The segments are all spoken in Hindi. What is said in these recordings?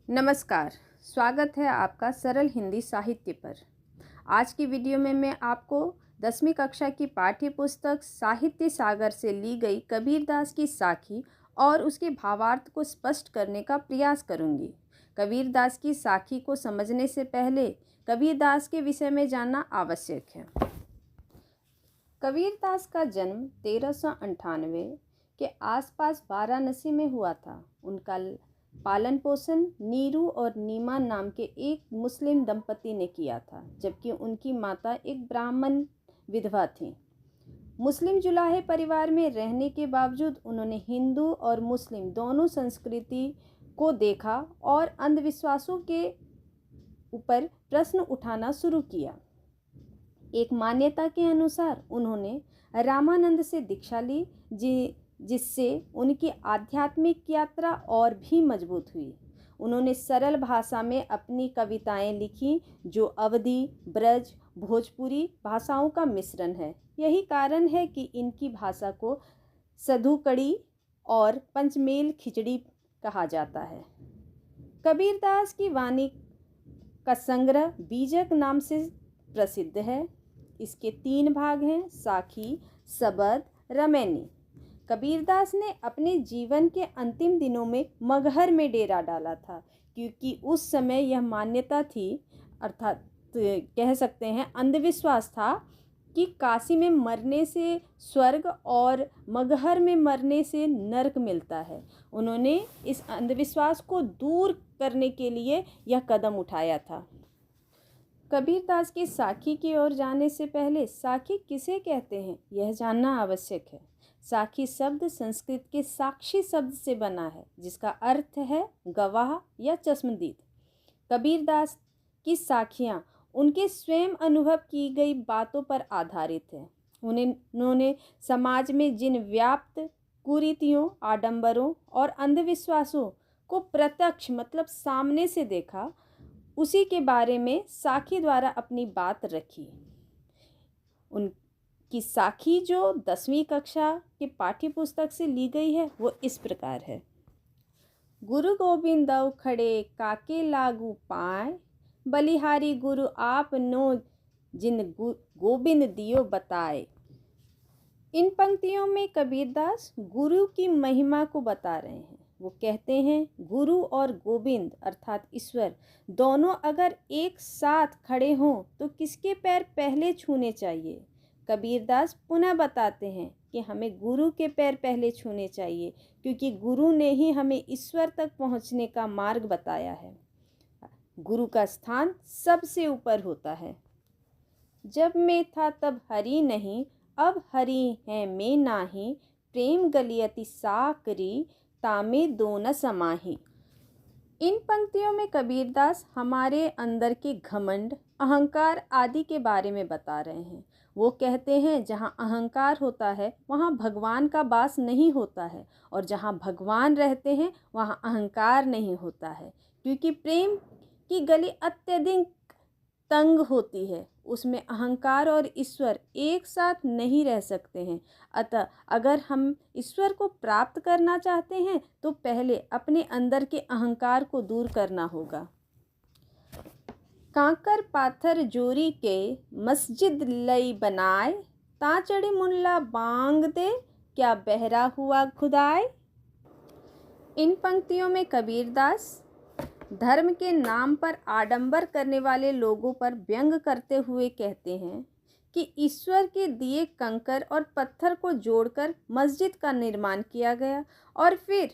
नमस्कार, स्वागत है आपका सरल हिंदी साहित्य पर। आज की वीडियो में मैं आपको 10वीं कक्षा की पाठ्य पुस्तक साहित्य सागर से ली गई कबीरदास की साखी और उसके भावार्थ को स्पष्ट करने का प्रयास करूंगी। कबीरदास की साखी को समझने से पहले कबीरदास के विषय में जानना आवश्यक है। कबीरदास का जन्म 1398 के आसपास वाराणसी में हुआ था। उनका पालन पोषण नीरू और नीमा नाम के एक मुस्लिम दंपति ने किया था, जबकि उनकी माता एक ब्राह्मण विधवा थी। मुस्लिम जुलाहे परिवार में रहने के बावजूद उन्होंने हिंदू और मुस्लिम दोनों संस्कृति को देखा और अंधविश्वासों के ऊपर प्रश्न उठाना शुरू किया। एक मान्यता के अनुसार उन्होंने रामानंद से दीक्षा ली, जिससे उनकी आध्यात्मिक यात्रा और भी मजबूत हुई। उन्होंने सरल भाषा में अपनी कविताएं लिखी, जो अवधी, ब्रज, भोजपुरी भाषाओं का मिश्रण है। यही कारण है कि इनकी भाषा को सधुकड़ी और पंचमेल खिचड़ी कहा जाता है। कबीरदास की वाणी का संग्रह बीजक नाम से प्रसिद्ध है। इसके 3 भाग हैं: साखी, सबद, रमैनी। कबीरदास ने अपने जीवन के अंतिम दिनों में मगहर में डेरा डाला था, क्योंकि उस समय यह मान्यता थी, अर्थात कह सकते हैं अंधविश्वास था, कि काशी में मरने से स्वर्ग और मगहर में मरने से नरक मिलता है। उन्होंने इस अंधविश्वास को दूर करने के लिए यह कदम उठाया था। कबीरदास की साखी की ओर जाने से पहले साखी किसे कहते हैं, यह जानना आवश्यक है। साखी शब्द संस्कृत के साक्षी शब्द से बना है, जिसका अर्थ है गवाह या चश्मदीद। कबीरदास की साखियाँ उनके स्वयं अनुभव की गई बातों पर आधारित है। उन्होंने समाज में जिन व्याप्त कुरीतियों, आडंबरों और अंधविश्वासों को प्रत्यक्ष मतलब सामने से देखा, उसी के बारे में साखी द्वारा अपनी बात रखी। उनकी साखी जो 10वीं कक्षा के पाठ्य पुस्तक से ली गई है, वो इस प्रकार है। गुरु गोविंद दऊ खड़े काके लागू पाए, बलिहारी गुरु आप नो जिन गोविंद दियो बताए। इन पंक्तियों में कबीरदास गुरु की महिमा को बता रहे हैं। वो कहते हैं, गुरु और गोविंद अर्थात ईश्वर दोनों अगर एक साथ खड़े हों तो किसके पैर पहले छूने चाहिए। कबीरदास पुनः बताते हैं कि हमें गुरु के पैर पहले छूने चाहिए, क्योंकि गुरु ने ही हमें ईश्वर तक पहुंचने का मार्ग बताया है। गुरु का स्थान सबसे ऊपर होता है। जब मैं था तब हरि नहीं, अब हरि है मैं नाही, प्रेम गलियति साकरी तामे दोन समाही। इन पंक्तियों में कबीरदास हमारे अंदर के घमंड, अहंकार आदि के बारे में बता रहे हैं। वो कहते हैं, जहाँ अहंकार होता है वहाँ भगवान का वास नहीं होता है, और जहाँ भगवान रहते हैं वहाँ अहंकार नहीं होता है, क्योंकि प्रेम की गली अत्यधिक तंग होती है। उसमें अहंकार और ईश्वर एक साथ नहीं रह सकते हैं। अतः अगर हम ईश्वर को प्राप्त करना चाहते हैं तो पहले अपने अंदर के अहंकार को दूर करना होगा। कांकर पाथर जोरी के मस्जिद लई बनाए, ता चढ़े मुल्ला बांग दे क्या बहरा हुआ खुदाए। इन पंक्तियों में कबीरदास धर्म के नाम पर आडंबर करने वाले लोगों पर व्यंग करते हुए कहते हैं कि ईश्वर के दिए कंकर और पत्थर को जोड़कर मस्जिद का निर्माण किया गया, और फिर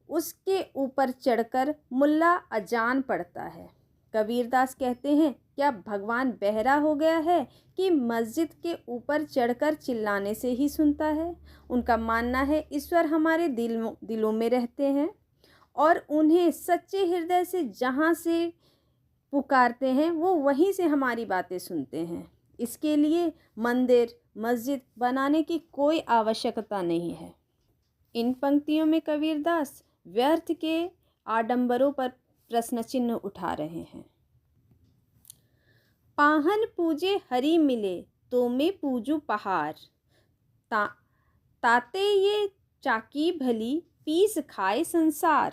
उसके ऊपर चढ़कर मुल्ला अजान पढ़ता है। कबीरदास कहते हैं, क्या भगवान बहरा हो गया है कि मस्जिद के ऊपर चढ़कर चिल्लाने से ही सुनता है। उनका मानना है ईश्वर हमारे दिलों में रहते हैं, और उन्हें सच्चे हृदय से जहाँ से पुकारते हैं वो वहीं से हमारी बातें सुनते हैं। इसके लिए मंदिर, मस्जिद बनाने की कोई आवश्यकता नहीं है। इन पंक्तियों में कबीरदास व्यर्थ के आडंबरों पर प्रश्न चिन्ह उठा रहे हैं। पाहन पूजे हरि मिले तो मैं पूजू पहाड़, ताते ये चाकी भली पीस खाए संसार।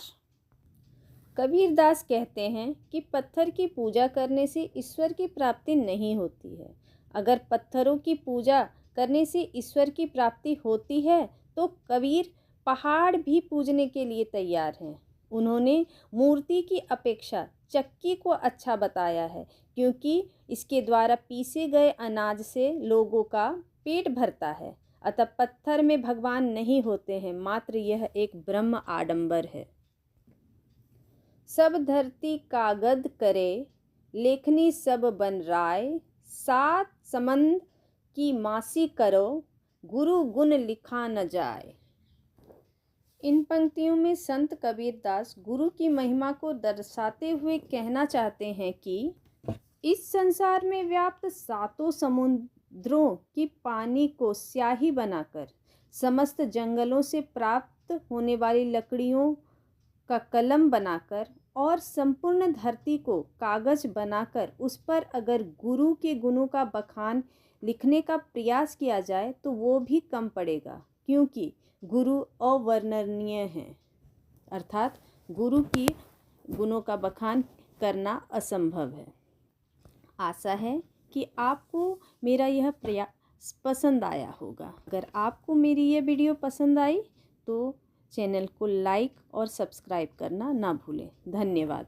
कबीरदास कहते हैं कि पत्थर की पूजा करने से ईश्वर की प्राप्ति नहीं होती है। अगर पत्थरों की पूजा करने से ईश्वर की प्राप्ति होती है तो कबीर पहाड़ भी पूजने के लिए तैयार हैं। उन्होंने मूर्ति की अपेक्षा चक्की को अच्छा बताया है, क्योंकि इसके द्वारा पीसे गए अनाज से लोगों का पेट भरता है। अतः पत्थर में भगवान नहीं होते हैं, मात्र यह एक ब्रह्म आडंबर है। सब धरती कागद करे, लेखनी सब बन राय, सात समंद की मासी करो, गुरु गुण लिखा न जाए। इन पंक्तियों में संत कबीरदास गुरु की महिमा को दर्शाते हुए कहना चाहते हैं कि इस संसार में व्याप्त सातों समुद्रों की पानी को स्याही बनाकर, समस्त जंगलों से प्राप्त होने वाली लकड़ियों का कलम बनाकर और संपूर्ण धरती को कागज बनाकर उस पर अगर गुरु के गुणों का बखान लिखने का प्रयास किया जाए तो वो भी कम पड़ेगा, क्योंकि गुरु अवर्णनीय हैं। अर्थात गुरु की गुणों का बखान करना असंभव है। आशा है कि आपको मेरा यह प्रयास पसंद आया होगा। अगर आपको मेरी यह वीडियो पसंद आई तो चैनल को लाइक और सब्सक्राइब करना ना भूलें। धन्यवाद।